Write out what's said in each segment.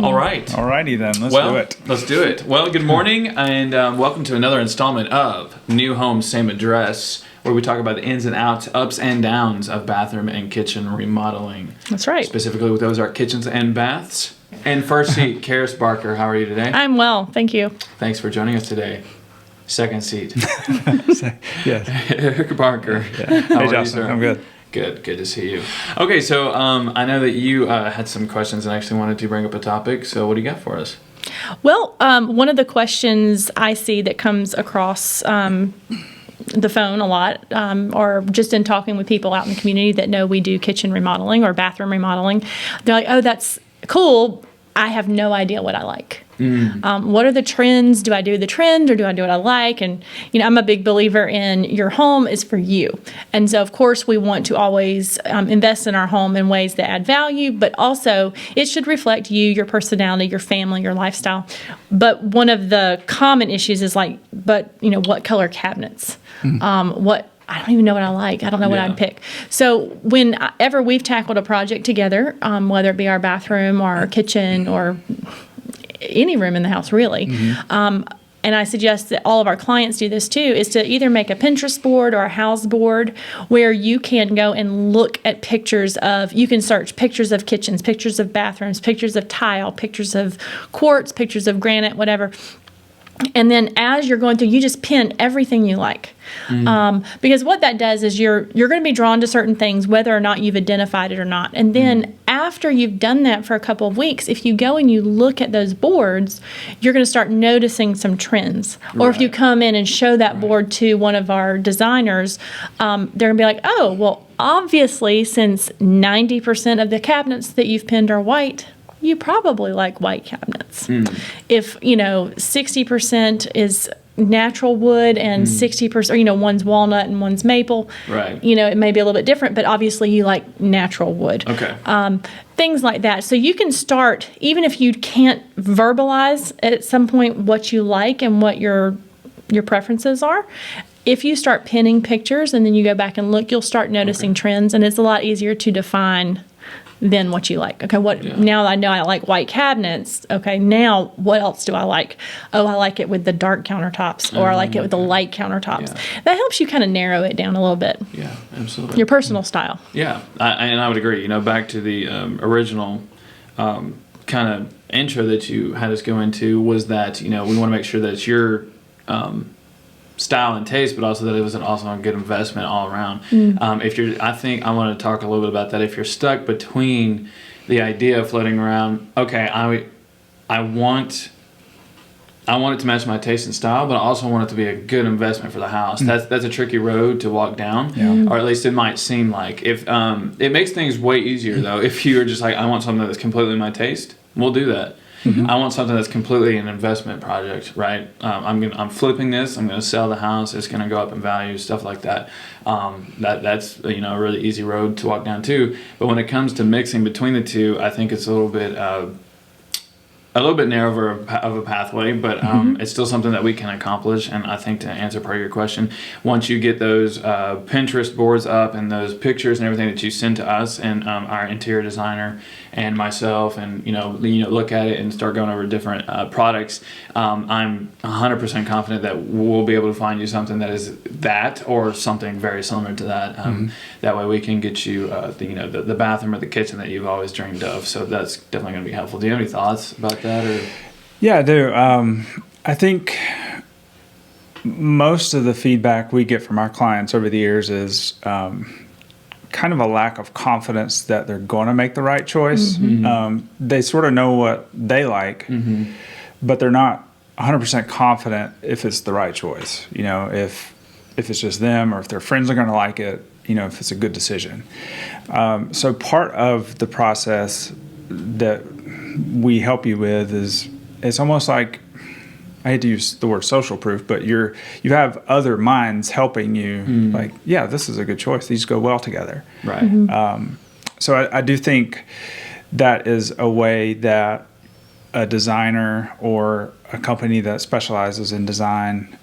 All right. Alrighty then, let's do it. Let's do it. Well, good morning, and welcome to another installment of New Home, Same Address, where we talk about the ins and outs, ups and downs of bathroom and kitchen remodeling. That's right. Specifically with those are kitchens and baths. And first seat, Karis Barker, how are you today? I'm well, thank you. Thanks for joining us today. Second seat, Yes. Eric Barker. Yeah. How Hey, are you, Justin. sir? I'm good. Good to see you. Okay, so I know that you had some questions and actually wanted to bring up a topic. So what do you got for us? Well, one of the questions I see that comes across the phone a lot, or just in talking with people out in the community that know we do kitchen remodeling or bathroom remodeling, they're like, oh, that's cool. I have no idea what I like. What are the trends? Do I do the trend or do I do what I like? And, I'm a big believer in your home is for you. And so, of course, we want to always invest in our home in ways that add value, but also it should reflect you, your personality, your family, your lifestyle. But one of the common issues is what color cabinets? I don't even know what I like. I don't know what I'd pick. So whenever we've tackled a project together, whether it be our bathroom or our kitchen or any room in the house, really, and I suggest that all of our clients do this too, is to either make a Pinterest board or a house board where you can go and look at you can search pictures of kitchens, pictures of bathrooms, pictures of tile, pictures of quartz, pictures of granite, whatever. And then as you're going through, you just pin everything you like. Because what that does is you're going to be drawn to certain things, whether or not you've identified it or not. And then after you've done that for a couple of weeks, if you go and you look at those boards, you're going to start noticing some trends. Or if you come in and show that board to one of our designers, they're going to be like, oh, well, obviously, since 90% of the cabinets that you've pinned are white, you probably like white cabinets. If, 60% is natural wood and 60%, or, one's walnut and one's maple, right? It may be a little bit different, but obviously you like natural wood. Okay. Things like that. So you can start, even if you can't verbalize at some point what you like and what your preferences are. If you start pinning pictures and then you go back and look, you'll start noticing trends, and it's a lot easier to define than what you like. Okay, now I know I like white cabinets. Okay, now what else do I like? Oh, I like it with the dark countertops, or I like it with the light countertops. Yeah. That helps you kind of narrow it down a little bit. Yeah, absolutely. Your personal style. Yeah, I would agree. Back to the original kind of intro that you had us go into was that, we want to make sure that it's your style and taste, but also that it was also a good investment all around. I think I want to talk a little bit about that. If you're stuck between the idea of floating around, okay, I want it to match my taste and style, but I also want it to be a good investment for the house. That's a tricky road to walk down, or at least it might seem like. If it makes things way easier though, if you're just like, I want something that's completely my taste, we'll do that. I want something that's completely an investment project, right? I'm flipping this. I'm going to sell the house. It's going to go up in value, stuff like that. That's a really easy road to walk down too. But when it comes to mixing between the two, I think it's a little bit narrower of a pathway, but it's still something that we can accomplish. And I think to answer part of your question, once you get those Pinterest boards up and those pictures and everything that you send to us and our interior designer and myself, and look at it and start going over different products, I'm 100% confident that we'll be able to find you something that is that or something very similar to that. That way we can get you the bathroom or the kitchen that you've always dreamed of. So that's definitely going to be helpful. Do you have any thoughts about that? Or? Yeah, I do. I think most of the feedback we get from our clients over the years is kind of a lack of confidence that they're going to make the right choice. They sort of know what they like, but they're not 100% confident if it's the right choice. If it's just them or if their friends are going to like it, if it's a good decision. So part of the process that we help you with is, it's almost like, I hate to use the word social proof, but you have other minds helping you. Like, yeah, this is a good choice. These go well together. Right. So I do think that is a way that a designer or a company that specializes in design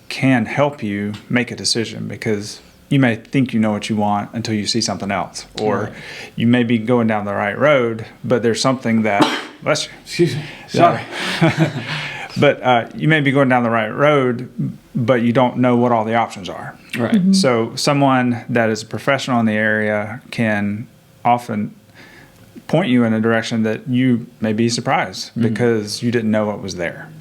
can help you make a decision, because you may think you know what you want until you see something else, or you may be going down the right road, but there's something that Bless you. Excuse me. Sorry. But you may be going down the right road, but you don't know what all the options are. Right. So someone that is a professional in the area can often point you in a direction that you may be surprised because you didn't know what was there.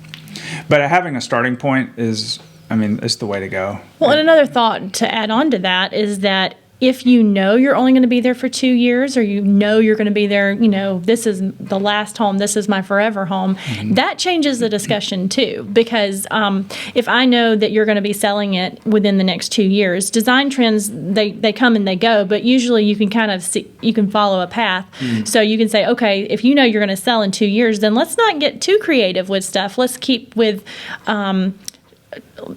But having a starting point is, it's the way to go. Well, and another thought to add on to that is that if you know you're only going to be there for 2 years, or you know you're going to be there, this is the last home, this is my forever home, that changes the discussion too. Because if I know that you're going to be selling it within the next 2 years, design trends, they come and they go, but usually you can kind of see, you can follow a path. So you can say, okay, if you know you're going to sell in 2 years, then let's not get too creative with stuff. Let's keep with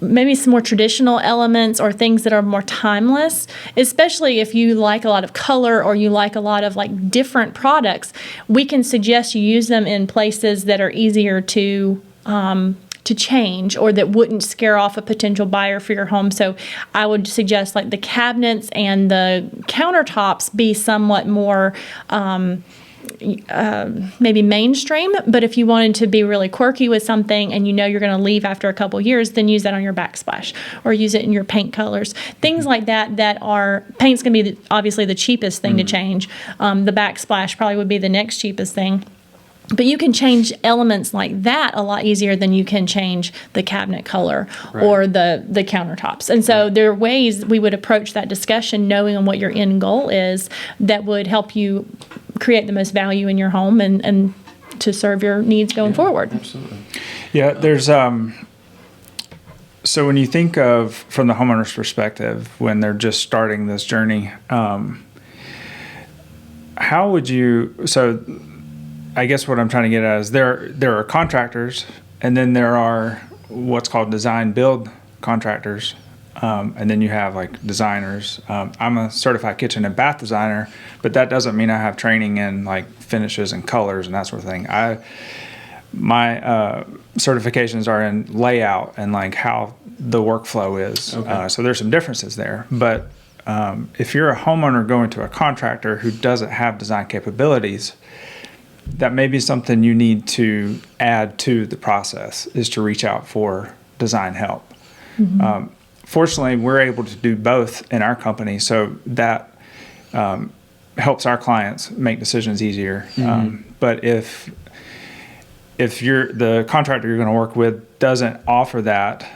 maybe some more traditional elements or things that are more timeless, especially if you like a lot of color or you like a lot of like different products. We can suggest you use them in places that are easier to change, or that wouldn't scare off a potential buyer for your home. So I would suggest like the cabinets and the countertops be somewhat more maybe mainstream, but if you wanted to be really quirky with something and you know you're going to leave after a couple years, then use that on your backsplash or use it in your paint colors. Things like that are, paint's going to be obviously the cheapest thing to change. The backsplash probably would be the next cheapest thing. But you can change elements like that a lot easier than you can change the cabinet color or the countertops. And so there are ways we would approach that discussion knowing what your end goal is that would help you create the most value in your home and to serve your needs going forward. Absolutely. Yeah, there's so when you think of from the homeowner's perspective, when they're just starting this journey, how would you, so I guess what I'm trying to get at is there are contractors, and then there are what's called design build contractors, and then you have like designers. I'm a certified kitchen and bath designer, but that doesn't mean I have training in like finishes and colors and that sort of thing. My certifications are in layout and like how the workflow is. Okay. So there's some differences there. But if you're a homeowner going to a contractor who doesn't have design capabilities, that may be something you need to add to the process, is to reach out for design help. Fortunately, we're able to do both in our company, so that helps our clients make decisions easier. But if the contractor you're going to work with doesn't offer that,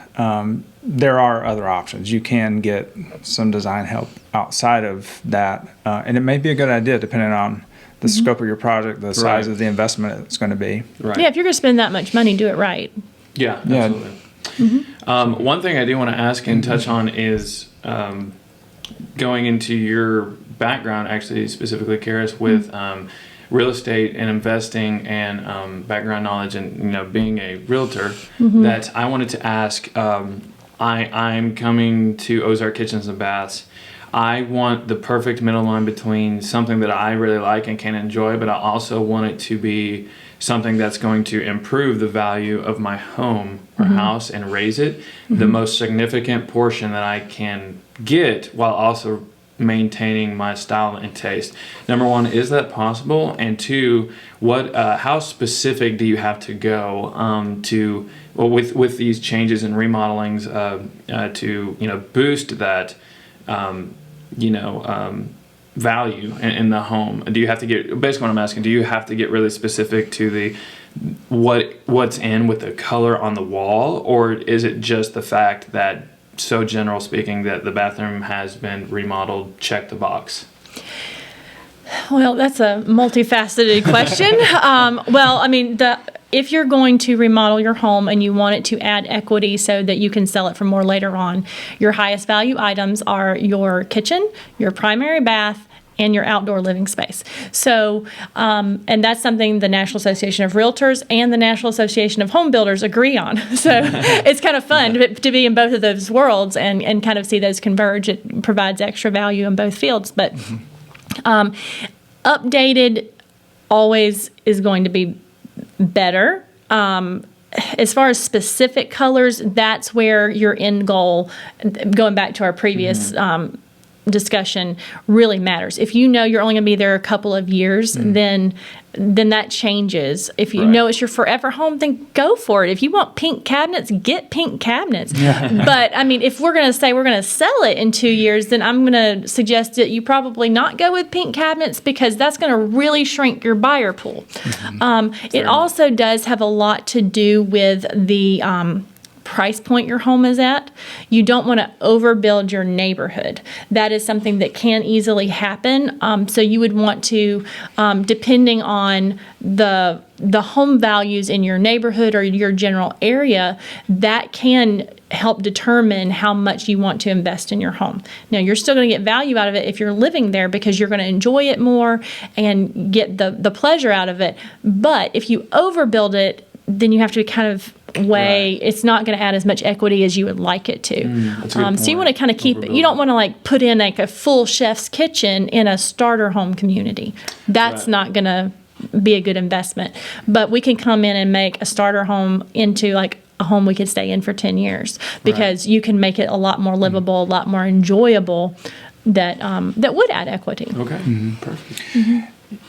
there are other options. You can get some design help outside of that, and it may be a good idea depending on the scope of your project, the size of the investment it's going to be. Right. Yeah, if you're going to spend that much money, do it right. Yeah, absolutely. One thing I do want to ask and touch on is going into your background, actually, specifically, Karis, with real estate and investing and background knowledge and being a realtor. That I wanted to ask. I'm coming to Ozark Kitchens and Baths. I want the perfect middle line between something that I really like and can enjoy, but I also want it to be something that's going to improve the value of my home or house and raise it the most significant portion that I can get, while also maintaining my style and taste. Number one, is that possible? And two, how specific do you have to go with these changes and remodelings to boost that value in the home? Do you have to get, basically what I'm asking, do you have to get really specific to what's in with the color on the wall, or is it just the fact that, so general speaking, that the bathroom has been remodeled, check the box? Well, that's a multifaceted question. If you're going to remodel your home and you want it to add equity so that you can sell it for more later on, your highest value items are your kitchen, your primary bath, and your outdoor living space. So, and that's something the National Association of Realtors and the National Association of Home Builders agree on. So it's kind of fun to be in both of those worlds and kind of see those converge. It provides extra value in both fields. But updated always is going to be better. As far as specific colors, that's where your end goal, going back to our previous discussion, really matters. If you know you're only going to be there a couple of years, then then that changes. If you Right. know it's your forever home, then go for it. If you want pink cabinets, get pink cabinets. But I mean, if we're going to say we're going to sell it in 2 years, then I'm going to suggest that you probably not go with pink cabinets, because that's going to really shrink your buyer pool. It also does have a lot to do with the price point your home is at. You don't want to overbuild your neighborhood. That is something that can easily happen. So you would want to, depending on the home values in your neighborhood or your general area, that can help determine how much you want to invest in your home. Now, you're still going to get value out of it if you're living there, because you're going to enjoy it more and get the pleasure out of it. But if you overbuild it, then you have to kind of weigh, it's not going to add as much equity as you would like it to. That's a good So you point. want to kind of keep it. You don't want to like put in like a full chef's kitchen in a starter home community. That's Right. not going to be a good investment. But we can come in and make a starter home into like a home we could stay in for 10 years, because you can make it a lot more livable, a lot more enjoyable, that would add equity. Okay. Perfect.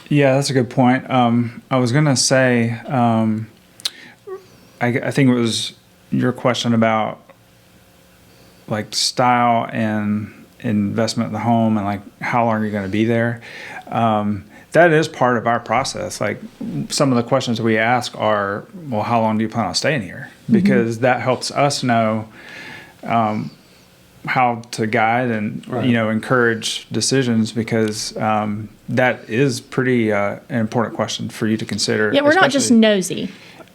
Yeah, that's a good point. I was going to say, I think it was your question about like style and investment in the home and like how long you're going to be there. That is part of our process. Like some of the questions we ask are, well, how long do you plan on staying here? Because that helps us know how to guide and Right. encourage decisions, because that is pretty an important question for you to consider. Yeah, we're not just especially- nosy.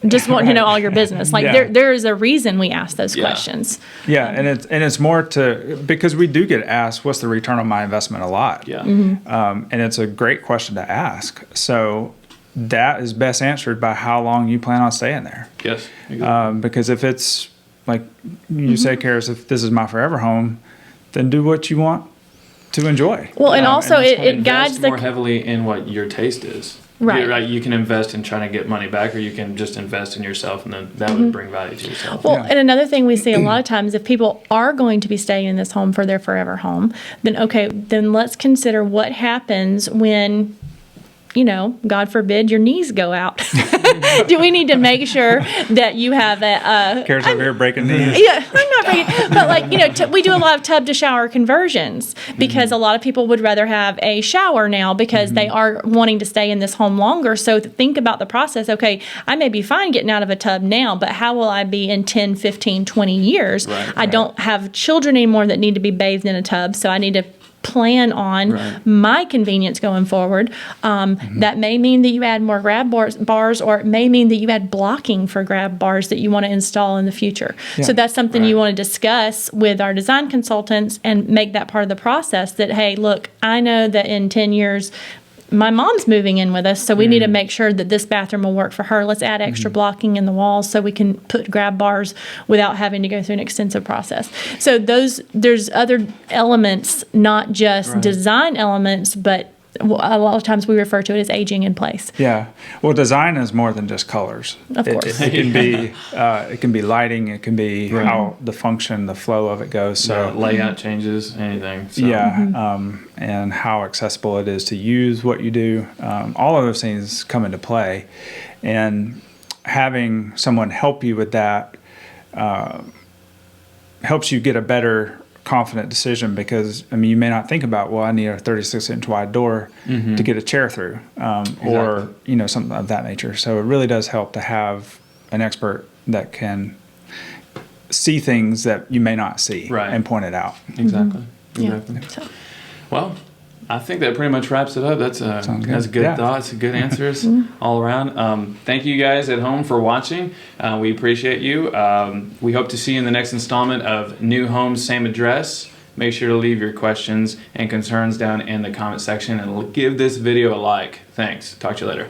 Just want to know all your business. Like Yeah. there is a reason we ask those Yeah. questions. Yeah, and it's more because we do get asked, what's the return on my investment, a lot. Yeah. And it's a great question to ask. So that is best answered by how long you plan on staying there. Yes. Exactly. Because if it's like you say, Karis, if this is my forever home, then do what you want to enjoy. Well, and also that's it Invest guides more the heavily in what your taste is. Right. You can invest in trying to get money back, or you can just invest in yourself, and then that would bring value to yourself. Well, Yeah. and another thing we see a lot of times, if people are going to be staying in this home for their forever home, then let's consider what happens when, God forbid, your knees go out. Do we need to make sure that you have a Karis over here breaking knees. yeah, I'm not breaking, but like, we do a lot of tub to shower conversions, because a lot of people would rather have a shower now because they are wanting to stay in this home longer. So think about the process. Okay, I may be fine getting out of a tub now, but how will I be in 10, 15, 20 years? Right. I don't have children anymore that need to be bathed in a tub, so I need to plan on Right. my convenience going forward. That may mean that you add more grab bars, or it may mean that you add blocking for grab bars that you want to install in the future. So that's something you Right. want to discuss with our design consultants and make that part of the process, that, hey, look, I know that in 10 years, my mom's moving in with us, so we need to make sure that this bathroom will work for her. Let's add extra blocking in the walls so we can put grab bars without having to go through an extensive process. So there's other elements, not just Right. design elements, but a lot of times we refer to it as aging in place. Yeah. Well, design is more than just colors. Of course. It can be lighting. It can be how the function, the flow of it goes. So layout changes, anything. So. yeah, and how accessible it is to use what you do. All of those things come into play, and having someone help you with that helps you get a better, confident decision, because you may not think about, well, I need a 36-inch wide door to get a chair through, or something of that nature. So it really does help to have an expert that can see things that you may not see Right. and point it out. Exactly. Yeah. Exactly. So, Well, I think that pretty much wraps it up. That's Sounds good. that's good Yeah. thoughts, good answers all around. Thank you guys at home for watching. We appreciate you. We hope to see you in the next installment of New Homes, Same Address. Make sure to leave your questions and concerns down in the comment section, and give this video a like. Thanks. Talk to you later.